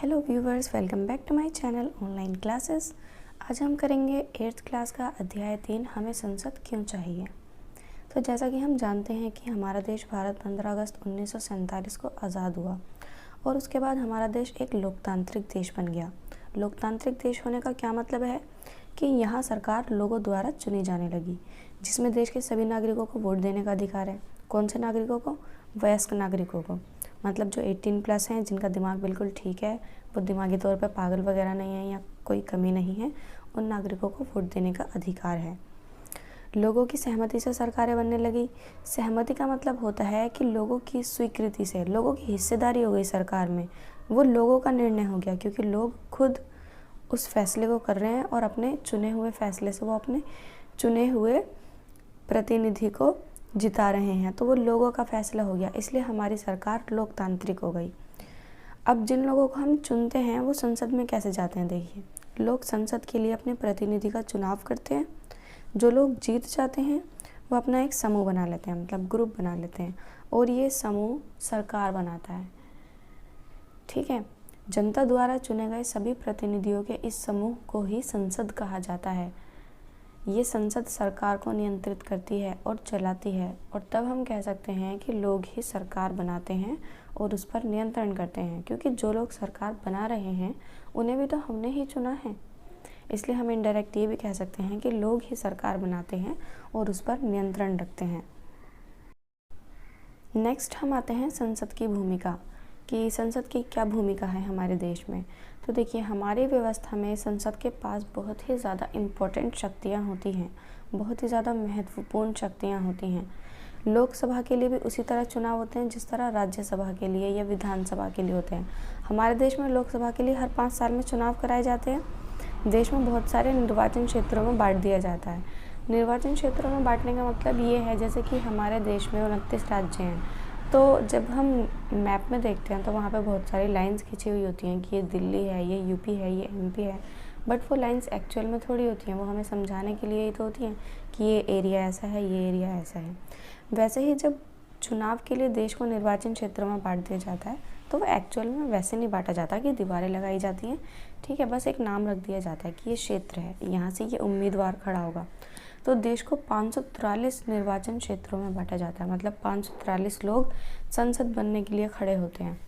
Hello viewers, welcome back to my channel online classes. आज हम करेंगे 8th क्लास का अध्याय 3, हमें संसद क्यों चाहिए। तो जैसा कि हम जानते हैं कि हमारा देश भारत 15 अगस्त 1947 को आज़ाद हुआ और उसके बाद हमारा देश एक लोकतांत्रिक देश बन गया। लोकतांत्रिक देश होने का क्या मतलब है कि यहाँ सरकार लोगों द्वारा चुनी जाने लगी, जिसमें देश के सभी नागरिकों को वोट देने का अधिकार है। कौन से नागरिकों को? वयस्क नागरिकों को, मतलब जो 18+ हैं, जिनका दिमाग बिल्कुल ठीक है, वो दिमागी तौर पर पागल वगैरह नहीं है या कोई कमी नहीं है, उन नागरिकों को वोट देने का अधिकार है। लोगों की सहमति से सरकारें बनने लगी। सहमति का मतलब होता है कि लोगों की स्वीकृति से, लोगों की हिस्सेदारी हो गई सरकार में, वो लोगों का निर्णय हो गया, क्योंकि लोग खुद उस फैसले को कर रहे हैं और अपने चुने हुए फैसले से वो अपने चुने हुए प्रतिनिधि को जिता रहे हैं, तो वो लोगों का फैसला हो गया, इसलिए हमारी सरकार लोकतांत्रिक हो गई। अब जिन लोगों को हम चुनते हैं वो संसद में कैसे जाते हैं, देखिए, लोग संसद के लिए अपने प्रतिनिधि का चुनाव करते हैं। जो लोग जीत जाते हैं वो अपना एक समूह बना लेते हैं, मतलब ग्रुप बना लेते हैं, और ये समूह सरकार बनाता है। ठीक है, जनता द्वारा चुने गए सभी प्रतिनिधियों के इस समूह को ही संसद कहा जाता है। ये संसद सरकार को नियंत्रित करती है और चलाती है, और तब हम कह सकते हैं कि लोग ही सरकार बनाते हैं और उस पर नियंत्रण करते हैं, क्योंकि जो लोग सरकार बना रहे हैं उन्हें भी तो हमने ही चुना है। इसलिए हम इनडायरेक्ट ये भी कह सकते हैं कि लोग ही सरकार बनाते हैं और उस पर नियंत्रण रखते हैं। नेक्स्ट हम आते हैं संसद की भूमिका, कि संसद की क्या भूमिका है हमारे देश में। तो देखिए, हमारी व्यवस्था में संसद के पास बहुत ही ज़्यादा इम्पोर्टेंट शक्तियाँ होती हैं, बहुत ही ज़्यादा महत्वपूर्ण शक्तियाँ होती हैं। लोकसभा के लिए भी उसी तरह चुनाव होते हैं जिस तरह राज्यसभा के लिए या विधानसभा के लिए होते हैं। हमारे देश में लोकसभा के लिए हर 5 साल में चुनाव कराए जाते हैं। देश में बहुत सारे निर्वाचन क्षेत्रों में बांट दिया जाता है। निर्वाचन क्षेत्रों में बांटने का मतलब ये है, जैसे कि हमारे देश में 29 राज्य हैं, तो जब हम मैप में देखते हैं तो वहाँ पे बहुत सारी लाइंस खींची हुई होती हैं कि ये दिल्ली है, ये यूपी है, ये एमपी है, बट वो लाइंस एक्चुअल में थोड़ी होती हैं, वो हमें समझाने के लिए ही तो होती हैं कि ये एरिया ऐसा है, ये एरिया ऐसा है। वैसे ही जब चुनाव के लिए देश को निर्वाचन क्षेत्रों में बांट दिया जाता है, तो वो एक्चुअल में वैसे नहीं बांटा जाता कि दीवारें लगाई जाती हैं, ठीक है, बस एक नाम रख दिया जाता है कि ये क्षेत्र है, यहाँ से ये उम्मीदवार खड़ा होगा। तो देश को 543 निर्वाचन क्षेत्रों में बांटा जाता है, मतलब 543 लोग संसद बनने के लिए खड़े होते हैं।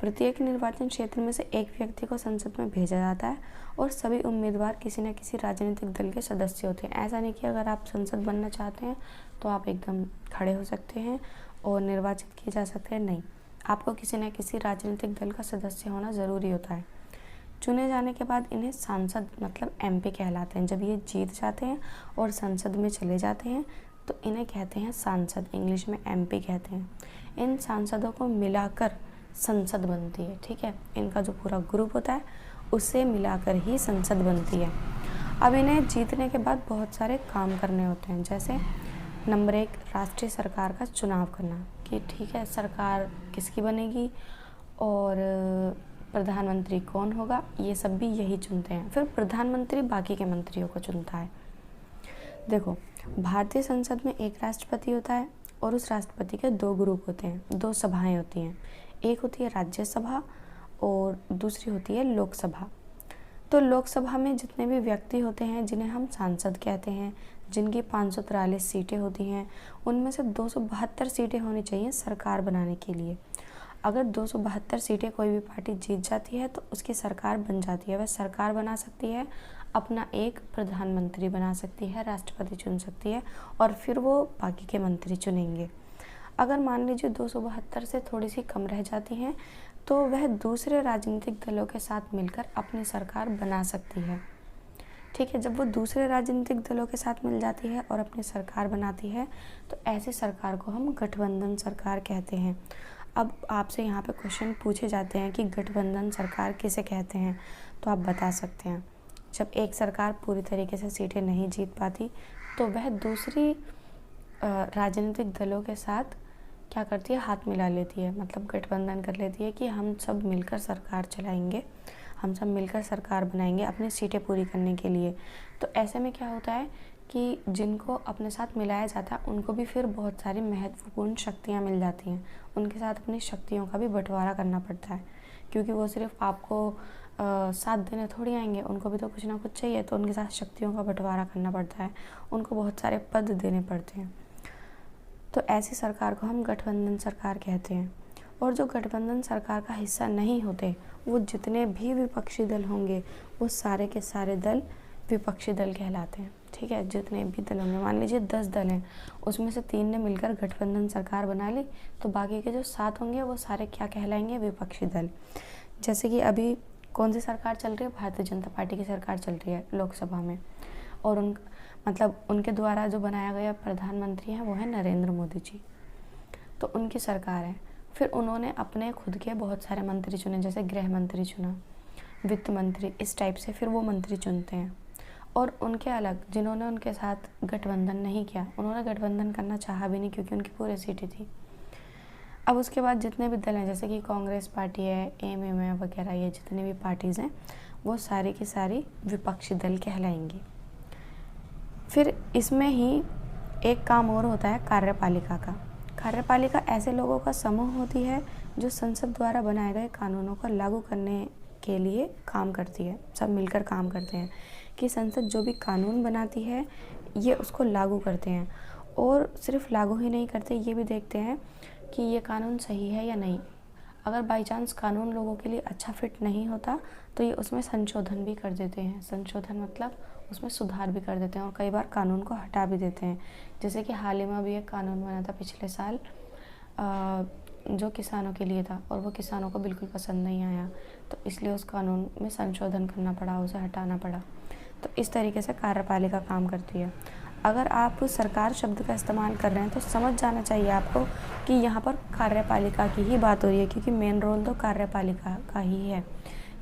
प्रत्येक निर्वाचन क्षेत्र में से एक व्यक्ति को संसद में भेजा जाता है और सभी उम्मीदवार किसी न किसी राजनीतिक दल के सदस्य होते हैं। ऐसा नहीं कि अगर आप संसद बनना चाहते हैं तो आप एकदम खड़े हो सकते हैं और निर्वाचित किए जा सकते हैं, नहीं, आपको किसी न किसी राजनीतिक दल का सदस्य होना ज़रूरी होता है। चुने जाने के बाद इन्हें सांसद मतलब एमपी कहलाते हैं। जब ये जीत जाते हैं और संसद में चले जाते हैं तो इन्हें कहते हैं सांसद, इंग्लिश में एमपी कहते हैं। इन सांसदों को मिलाकर संसद बनती है, ठीक है, इनका जो पूरा ग्रुप होता है उसे मिलाकर ही संसद बनती है। अब इन्हें जीतने के बाद बहुत सारे काम करने होते हैं, जैसे नंबर 1, राष्ट्रीय सरकार का चुनाव करना, कि ठीक है, सरकार किसकी बनेगी और प्रधानमंत्री कौन होगा, ये सब भी यही चुनते हैं। फिर प्रधानमंत्री बाकी के मंत्रियों को चुनता है। देखो, भारतीय संसद में एक राष्ट्रपति होता है और उस राष्ट्रपति के 2 ग्रुप होते हैं, 2 सभाएं होती हैं। एक होती है राज्यसभा और दूसरी होती है लोकसभा। तो लोकसभा में जितने भी व्यक्ति होते हैं जिन्हें हम सांसद कहते हैं, जिनकी 543 सीटें होती हैं, उनमें से 272 सीटें होनी चाहिए सरकार बनाने के लिए। अगर 272 सीटें कोई भी पार्टी जीत जाती है तो उसकी सरकार बन जाती है। वह सरकार बना सकती है, अपना एक प्रधानमंत्री बना सकती है, राष्ट्रपति चुन सकती है और फिर वो बाकी के मंत्री चुनेंगे। अगर मान लीजिए 272 से थोड़ी सी कम रह जाती हैं तो वह दूसरे राजनीतिक दलों के साथ मिलकर अपनी सरकार बना सकती है, ठीक है। जब वो दूसरे राजनीतिक दलों के साथ मिल जाती है और अपनी सरकार बनाती है तो ऐसी सरकार को हम गठबंधन सरकार कहते हैं। अब आपसे यहाँ पे क्वेश्चन पूछे जाते हैं कि गठबंधन सरकार किसे कहते हैं, तो आप बता सकते हैं, जब एक सरकार पूरी तरीके से सीटें नहीं जीत पाती तो वह दूसरी राजनीतिक दलों के साथ क्या करती है, हाथ मिला लेती है, मतलब गठबंधन कर लेती है कि हम सब मिलकर सरकार चलाएंगे, हम सब मिलकर सरकार बनाएंगे अपनी सीटें पूरी करने के लिए। तो ऐसे में क्या होता है कि जिनको अपने साथ मिलाया जाता है उनको भी फिर बहुत सारी महत्वपूर्ण शक्तियाँ मिल जाती हैं, उनके साथ अपनी शक्तियों का भी बंटवारा करना पड़ता है, क्योंकि वो सिर्फ आपको साथ देने थोड़ी आएंगे, उनको भी तो कुछ ना कुछ चाहिए, तो उनके साथ शक्तियों का बंटवारा करना पड़ता है, उनको बहुत सारे पद देने पड़ते हैं। तो ऐसी सरकार को हम गठबंधन सरकार कहते हैं। और जो गठबंधन सरकार का हिस्सा नहीं होते, वो जितने भी विपक्षी दल होंगे वो सारे के सारे दल विपक्षी दल कहलाते हैं। ठीक है, जितने भी दल होंगे, मान लीजिए 10 दल हैं, उसमें से 3 ने मिलकर गठबंधन सरकार बना ली, तो बाकी के जो 7 होंगे वो सारे क्या कहलाएंगे? विपक्षी दल। जैसे कि अभी कौन सी सरकार चल रही है? भारतीय जनता पार्टी की सरकार चल रही है लोकसभा में, और उनके द्वारा जो बनाया गया प्रधानमंत्री है वो है नरेंद्र मोदी जी। तो उनकी सरकार है। फिर उन्होंने अपने खुद के बहुत सारे मंत्री चुने, जैसे गृह मंत्री चुना, वित्त मंत्री, इस टाइप से फिर वो मंत्री चुनते हैं। और उनके अलग जिन्होंने उनके साथ गठबंधन नहीं किया, उन्होंने गठबंधन करना चाहा भी नहीं, क्योंकि उनकी पूरी सीटें थी। अब उसके बाद जितने भी दल हैं, जैसे कि कांग्रेस पार्टी है, एमएम है वगैरह, ये जितनी भी पार्टीज़ हैं वो सारी की सारी विपक्षी दल कहलाएंगी। फिर इसमें ही एक काम और होता है कार्यपालिका का। कार्यपालिका ऐसे लोगों का समूह होती है जो संसद द्वारा बनाए गए कानूनों को लागू करने के लिए काम करती है। सब मिलकर काम करते हैं कि संसद जो भी कानून बनाती है ये उसको लागू करते हैं, और सिर्फ लागू ही नहीं करते, ये भी देखते हैं कि ये कानून सही है या नहीं। अगर बाई चांस कानून लोगों के लिए अच्छा फिट नहीं होता तो ये उसमें संशोधन भी कर देते हैं। संशोधन मतलब उसमें सुधार भी कर देते हैं, और कई बार कानून को हटा भी देते हैं। जैसे कि हाल ही में भी एक कानून बना था पिछले साल, जो किसानों के लिए था, और वो किसानों को बिल्कुल पसंद नहीं आया, तो इसलिए उस कानून में संशोधन करना पड़ा, उसे हटाना पड़ा। तो इस तरीके से कार्यपालिका काम करती है। अगर आप सरकार शब्द का इस्तेमाल कर रहे हैं तो समझ जाना चाहिए आपको कि यहाँ पर कार्यपालिका की ही बात हो रही है, क्योंकि मेन रोल तो कार्यपालिका का ही है।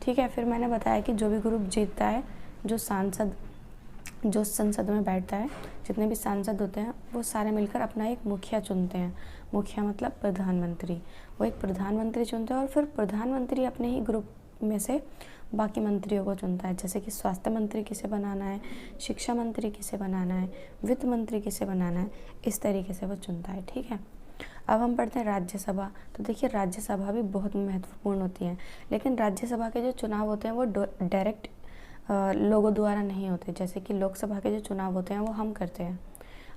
ठीक है, फिर मैंने बताया कि जो भी ग्रुप जीतता है, जो संसद में बैठता है, जितने भी सांसद होते हैं वो सारे मिलकर अपना एक मुखिया चुनते हैं। मुखिया मतलब प्रधानमंत्री। वो एक प्रधानमंत्री चुनते हैं, और फिर प्रधानमंत्री अपने ही ग्रुप में से बाकी मंत्रियों को चुनता है। जैसे कि स्वास्थ्य मंत्री किसे बनाना है, शिक्षा मंत्री किसे बनाना है, वित्त मंत्री किसे बनाना है, इस तरीके से वो चुनता है। ठीक है, अब हम पढ़ते हैं राज्यसभा। तो देखिए, राज्यसभा भी बहुत महत्वपूर्ण होती है, लेकिन राज्यसभा के जो चुनाव होते हैं वो डायरेक्ट लोगों द्वारा नहीं होते। जैसे कि लोकसभा के जो चुनाव होते हैं वो हम करते हैं,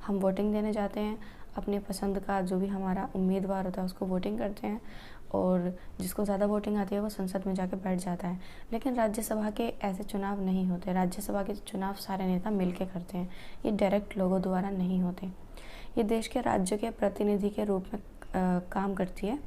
हम वोटिंग देने जाते हैं, अपने पसंद का जो भी हमारा उम्मीदवार होता है उसको वोटिंग करते हैं, और जिसको ज़्यादा वोटिंग आती है वो संसद में जाके बैठ जाता है। लेकिन राज्यसभा के ऐसे चुनाव नहीं होते। राज्यसभा के चुनाव सारे नेता मिलके करते हैं, ये डायरेक्ट लोगों द्वारा नहीं होते। ये देश के राज्य के प्रतिनिधि के रूप में काम करती है।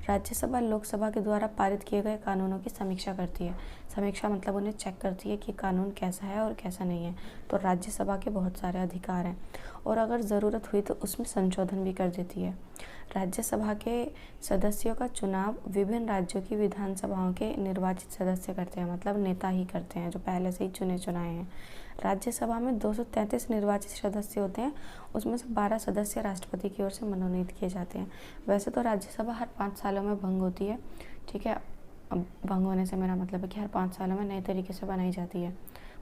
राज्यसभा लोकसभा के द्वारा पारित किए गए कानूनों की समीक्षा करती है। समीक्षा मतलब उन्हें चेक करती है कि कानून कैसा है और कैसा नहीं है। तो राज्यसभा के बहुत सारे अधिकार हैं, और अगर ज़रूरत हुई तो उसमें संशोधन भी कर देती है। राज्यसभा के सदस्यों का चुनाव विभिन्न राज्यों की विधानसभाओं के निर्वाचित सदस्य करते हैं, मतलब नेता ही करते हैं जो पहले से ही चुने चुनाए हैं। राज्यसभा में 233 निर्वाचित सदस्य होते हैं, उसमें से 12 सदस्य राष्ट्रपति की ओर से मनोनीत किए जाते हैं। वैसे तो राज्यसभा हर 5 सालों में भंग होती है। ठीक है, अब भंग होने से मेरा मतलब है कि हर 5 सालों में नए तरीके से बनाई जाती है,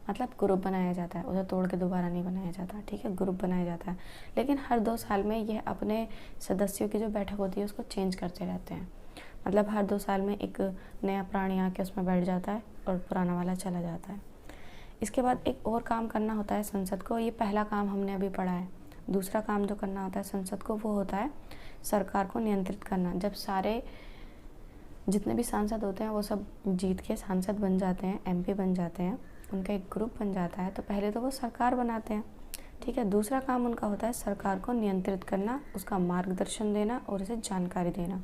मतलब ग्रुप बनाया जाता है, उसे तोड़ के दोबारा नहीं बनाया जाता। ठीक है, ग्रुप बनाया जाता है, लेकिन हर 2 साल में यह अपने सदस्यों की जो बैठक होती है उसको चेंज करते रहते हैं। मतलब हर 2 साल में एक नया प्राणी आके उसमें बैठ जाता है और पुराना वाला चला जाता है। इसके बाद एक और काम करना होता है संसद को। ये पहला काम हमने अभी पढ़ा है। दूसरा काम जो करना होता है संसद को वो होता है सरकार को नियंत्रित करना। जब सारे जितने भी सांसद होते हैं वो सब जीत के सांसद बन जाते हैं, एमपी बन जाते हैं, उनका एक ग्रुप बन जाता है, तो पहले तो वो सरकार बनाते हैं। ठीक है, दूसरा काम उनका होता है सरकार को नियंत्रित करना, उसका मार्गदर्शन देना और उसे जानकारी देना।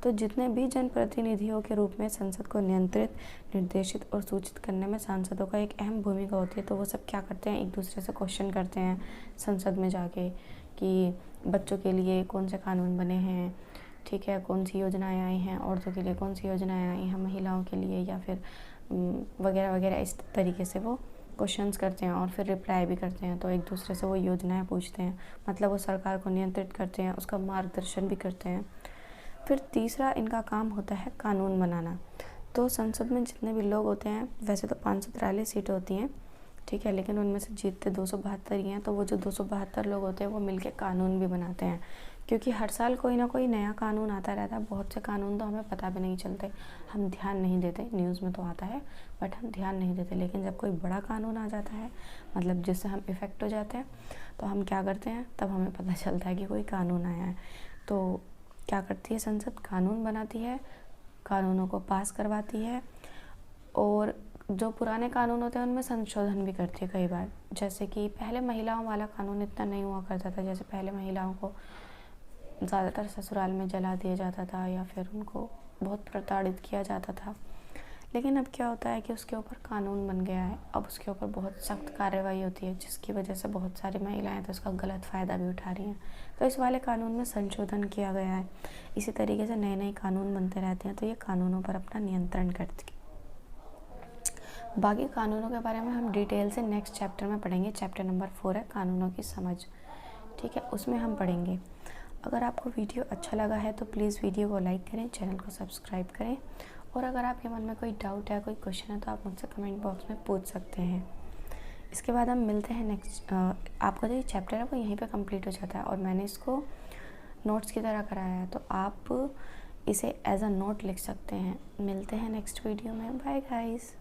तो जितने भी जनप्रतिनिधियों के रूप में संसद को नियंत्रित, निर्देशित और सूचित करने में सांसदों का एक अहम भूमिका होती है। तो वो सब क्या करते हैं, एक दूसरे से क्वेश्चन करते हैं संसद में जाके कि बच्चों के लिए कौन से कानून बने हैं, ठीक है, कौन सी योजनाएं आई हैं, औरतों के लिए कौन सी योजनाएं आई हैं, महिलाओं के लिए, या फिर वगैरह वगैरह। इस तरीके से वो क्वेश्चंस करते हैं और फिर रिप्लाई भी करते हैं। तो एक दूसरे से वो योजनाएं पूछते हैं, मतलब वो सरकार को नियंत्रित करते हैं, उसका मार्गदर्शन भी करते हैं। फिर तीसरा इनका काम होता है कानून बनाना। तो संसद में जितने भी लोग होते हैं, वैसे तो 543 सीटें होती हैं, ठीक है, लेकिन उनमें से जीतते 272 ही हैं। तो वो जो 272 लोग होते हैं वो मिलके कानून भी बनाते हैं, क्योंकि हर साल कोई ना कोई नया कानून आता रहता है। बहुत से कानून तो हमें पता भी नहीं चलते, हम ध्यान नहीं देते, न्यूज़ में तो आता है बट हम ध्यान नहीं देते। लेकिन जब कोई बड़ा कानून आ जाता है, मतलब जिससे हम इफ़ेक्ट हो जाते हैं, तो हम क्या करते हैं, तब हमें पता चलता है कि कोई कानून आया है। तो क्या करती है संसद, कानून बनाती है, कानूनों को पास करवाती है, और जो पुराने कानून होते हैं उनमें संशोधन भी करती है कई बार। जैसे कि पहले महिलाओं वाला कानून इतना नहीं हुआ करता था, जैसे पहले महिलाओं को ज़्यादातर ससुराल में जला दिया जाता था या फिर उनको बहुत प्रताड़ित किया जाता था। लेकिन अब क्या होता है कि उसके ऊपर कानून बन गया है, अब उसके ऊपर बहुत सख्त कार्रवाई होती है, जिसकी वजह से बहुत सारी महिलाएं तो उसका गलत फ़ायदा भी उठा रही हैं। तो इस वाले कानून में संशोधन किया गया है। इसी तरीके से नए नए कानून बनते रहते हैं, तो ये कानूनों पर अपना नियंत्रण करती है। बाकी कानूनों के बारे में हम डिटेल से नेक्स्ट चैप्टर में पढ़ेंगे। चैप्टर नंबर 4 है कानूनों की समझ, ठीक है, उसमें हम पढ़ेंगे। अगर आपको वीडियो अच्छा लगा है तो प्लीज़ वीडियो को लाइक करें, चैनल को सब्सक्राइब करें, और अगर आपके मन में कोई डाउट है, कोई क्वेश्चन है, तो आप मुझसे कमेंट बॉक्स में पूछ सकते हैं। इसके बाद हम मिलते हैं नेक्स्ट। आपका जो ये चैप्टर है वो यहीं पे कंप्लीट हो जाता है, और मैंने इसको नोट्स की तरह कराया है, तो आप इसे एज अ नोट लिख सकते हैं। मिलते हैं नेक्स्ट वीडियो में। Bye guys.